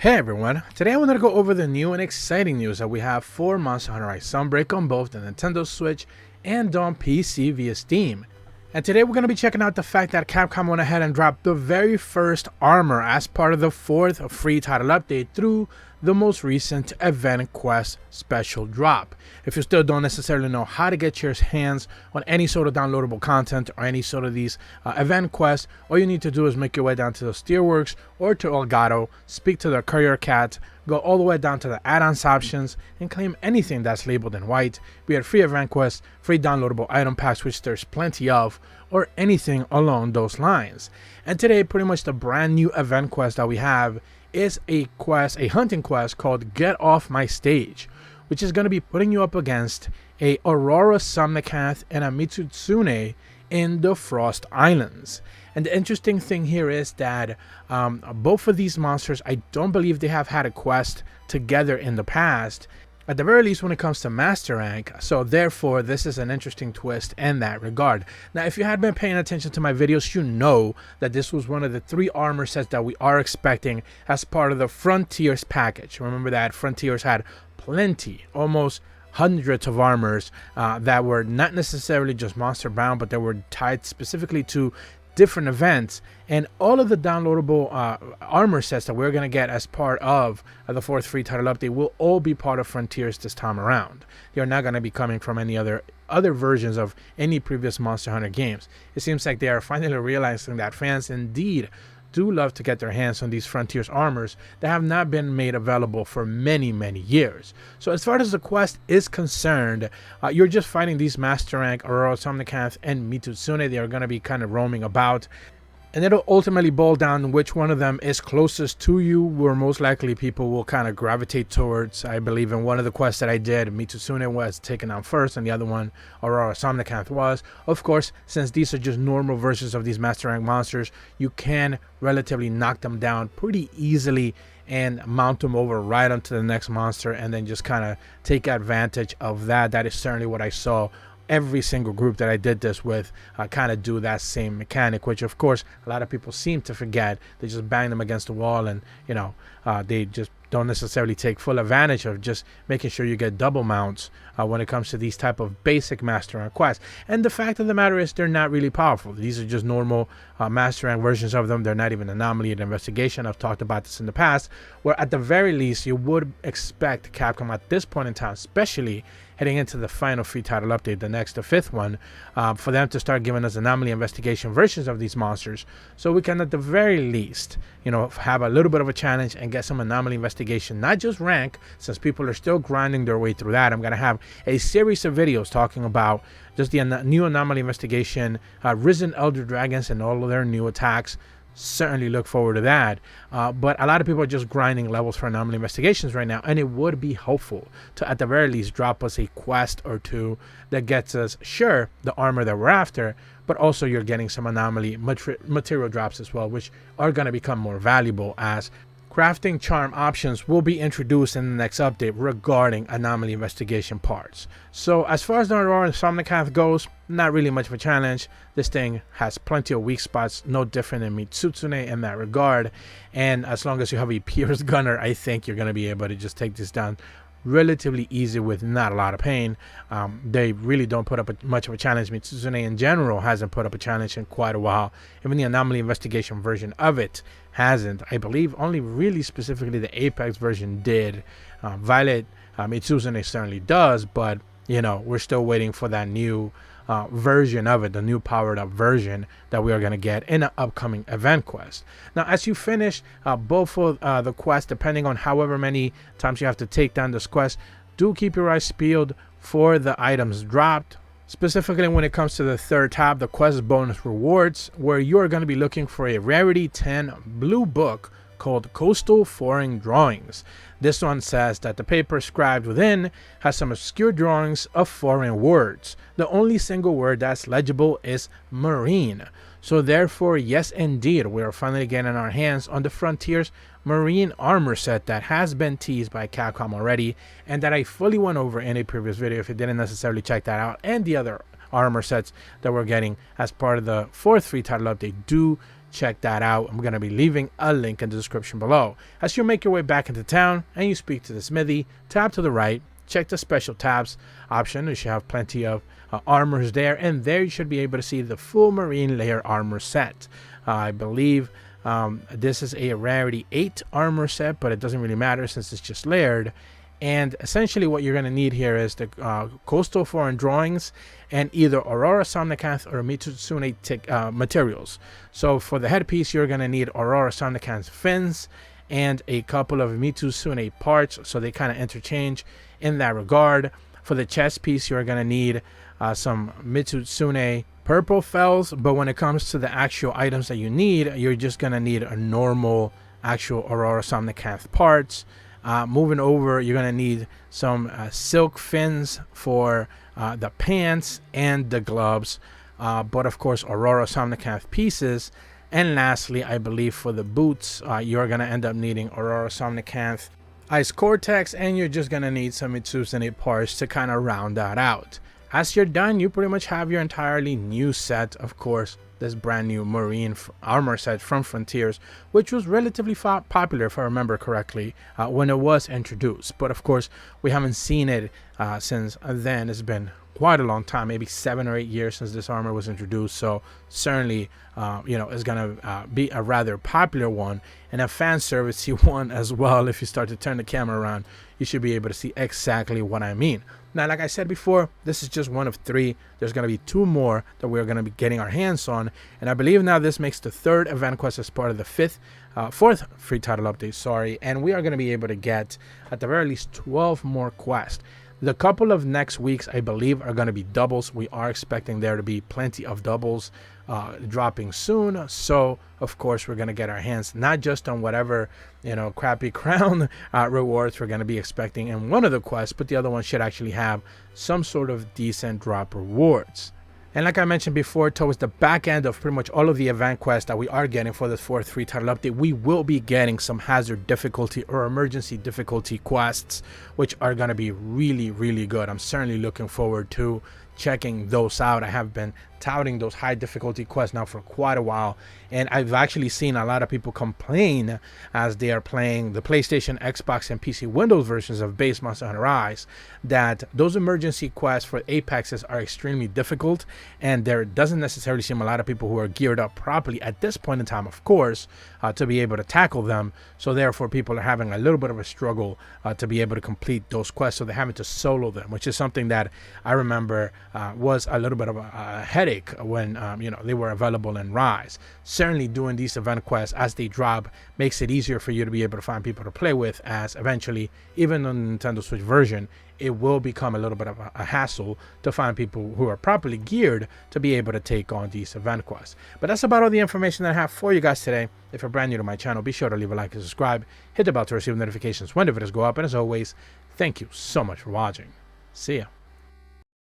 Hey everyone, today I wanted to go over the new and exciting news that we have for Monster Hunter Rise Sunbreak on both the Nintendo Switch and on PC via Steam. And today we're going to be checking out the fact that Capcom went ahead and dropped the very first armor as part of the 4th free title update through the most recent Event Quest special drop. If you still don't necessarily know how to get your hands on any sort of downloadable content or any sort of these event quests, all you need to do is make your way down to the Steelworks or to Elgato, speak to the courier cat, go all the way down to the add-ons options, and claim anything that's labeled in white, be it free event quests, free downloadable item packs, which there's plenty of, or anything along those lines. And today, pretty much the brand new event quest that we have is a hunting quest called Get Off My Stage, which is going to be putting you up against a Aurora Somnicanth and a Mitsune in the Frost Islands. And the interesting thing here is that both of these monsters, I don't believe they have had a quest together in the past, at the very least when it comes to Master Rank, so therefore this is an interesting twist in that regard. Now if you had been paying attention to my videos, you know that this was one of the 3 armor sets that we are expecting as part of the Frontiers package. Remember that Frontiers had plenty, almost hundreds of armors that were not necessarily just monster bound, but they were tied specifically to different events, and all of the downloadable armor sets that we're going to get as part of the 4th free title update will all be part of Frontiers this time around. They're not going to be coming from any other versions of any previous Monster Hunter games. It seems like they are finally realizing that fans indeed do love to get their hands on these Frontiers armors that have not been made available for many years. So as far as the quest is concerned, you're just fighting these Master Rank Aurora Somnicanth and Mitsune. They are going to be kind of roaming about, and it'll ultimately boil down to which one of them is closest to you, where most likely people will kind of gravitate towards. I believe in one of the quests that I did, Mitsune was taken out first, and the other one, Aurora Somnicanth, was. Of course, since these are just normal versions of these Master Rank monsters, you can relatively knock them down pretty easily and mount them over right onto the next monster, and then just kind of take advantage of that. That is certainly what I saw every single group that I did this with kind of do that same mechanic, which of course a lot of people seem to forget. They just bang them against the wall, and you know, they just don't necessarily take full advantage of just making sure you get double mounts when it comes to these type of basic Master Rank quests. And the fact of the matter is, they're not really powerful. These are just normal Master Rank versions of them. They're not even anomaly and investigation. I've talked about this in the past, where at the very least you would expect Capcom at this point in time, especially heading into the final free title update, the 5th one, for them to start giving us anomaly investigation versions of these monsters, so we can at the very least, you know, have a little bit of a challenge and get some anomaly investigation, not just rank, since people are still grinding their way through that. I'm going to have a series of videos talking about just the new anomaly investigation, risen elder dragons and all of their new attacks. Certainly look forward to that, but a lot of people are just grinding levels for anomaly investigations right now, and it would be helpful to at the very least drop us a quest or two that gets us, sure, the armor that we're after, but also you're getting some anomaly material drops as well, which are going to become more valuable as crafting charm options will be introduced in the next update regarding anomaly investigation parts. So as far as the Aurora Somnicanth goes, not really much of a challenge. This thing has plenty of weak spots, no different than Mitsune in that regard. And as long as you have a Pierce Gunner, I think you're going to be able to just take this down relatively easy with not a lot of pain. They really don't put up much of a challenge. Mitsune in general hasn't put up a challenge in quite a while. Even the anomaly investigation version of it hasn't. I believe only really specifically the Apex version did. Violet Mitsune certainly does, but you know, we're still waiting for that new version of it, the new powered up version that we are going to get in an upcoming event quest. Now as you finish both of the quests, depending on however many times you have to take down this quest, do keep your eyes peeled for the items dropped. Specifically when it comes to the 3rd tab, the quest bonus rewards, where you are going to be looking for a rarity 10 blue book called Coastal Foreign Drawings. This one says that the paper scribed within has some obscure drawings of foreign words. The only single word that's legible is marine. So therefore, yes indeed, we are finally getting our hands on the Frontiers marine armor set that has been teased by Capcom already, and that I fully went over in a previous video if you didn't necessarily check that out. And the other armor sets that we're getting as part of the 4th free title update do check that out. I'm going to be leaving a link in the description below. As you make your way back into town and you speak to the smithy, tap to the right, check the special tabs option. You should have plenty of armors there, and there you should be able to see the full marine layer armor set. I believe this is a rarity 8 armor set, but it doesn't really matter since it's just layered. And essentially what you're going to need here is the coastal foreign drawings and either Aurora Somnicanth or Mitsune materials. So for the headpiece, you're going to need Aurora Somnicanth fins and a couple of Mitsune parts, so they kind of interchange in that regard. For the chest piece, you're going to need some Mitsune purple fells, but when it comes to the actual items that you need, you're just going to need a normal actual Aurora Somnicanth parts. Moving over, you're going to need some silk fins for the pants and the gloves, but of course Aurora Somnicanth pieces. And lastly, I believe for the boots, you're going to end up needing Aurora Somnicanth Ice Cortex, and you're just going to need some Mitsune parts to kind of round that out. As you're done, you pretty much have your entirely new set. Of course, this brand new marine armor set from Frontiers, which was relatively popular, if I remember correctly, when it was introduced. But of course, we haven't seen it since then. It's been quite a long time, maybe 7 or 8 years since this armor was introduced. So certainly, it's gonna be a rather popular one and a fan servicey one as well. If you start to turn the camera around, you should be able to see exactly what I mean. Now, like I said before, this is just one of 3. There's going to be 2 more that we're going to be getting our hands on. And I believe now this makes the 3rd event quest as part of the 4th free title update, And we are going to be able to get, at the very least, 12 more quests. The couple of next weeks, I believe, are going to be doubles. We are expecting there to be plenty of doubles dropping soon. So, of course, we're going to get our hands not just on whatever, crappy crown rewards we're going to be expecting in one of the quests, but the other one should actually have some sort of decent drop rewards. And like I mentioned before, towards the back end of pretty much all of the event quests that we are getting for this 4th free title update, we will be getting some hazard difficulty or emergency difficulty quests, which are going to be really, really good. I'm certainly looking forward to checking those out. I have been touting those high difficulty quests now for quite a while, and I've actually seen a lot of people complain as they are playing the PlayStation, Xbox, and PC Windows versions of base Monster Hunter Rise that those emergency quests for Apexes are extremely difficult, and there doesn't necessarily seem a lot of people who are geared up properly at this point in time, of course, to be able to tackle them. So therefore people are having a little bit of a struggle to be able to complete those quests, so they're having to solo them, which is something that I remember was a little bit of a headache when they were available in Rise. Certainly doing these event quests as they drop makes it easier for you to be able to find people to play with, as eventually, even on the Nintendo Switch version, it will become a little bit of a hassle to find people who are properly geared to be able to take on these event quests. But that's about all the information that I have for you guys today. If you're brand new to my channel, be sure to leave a like and subscribe, hit the bell to receive notifications when the videos go up, and as always, thank you so much for watching. See ya.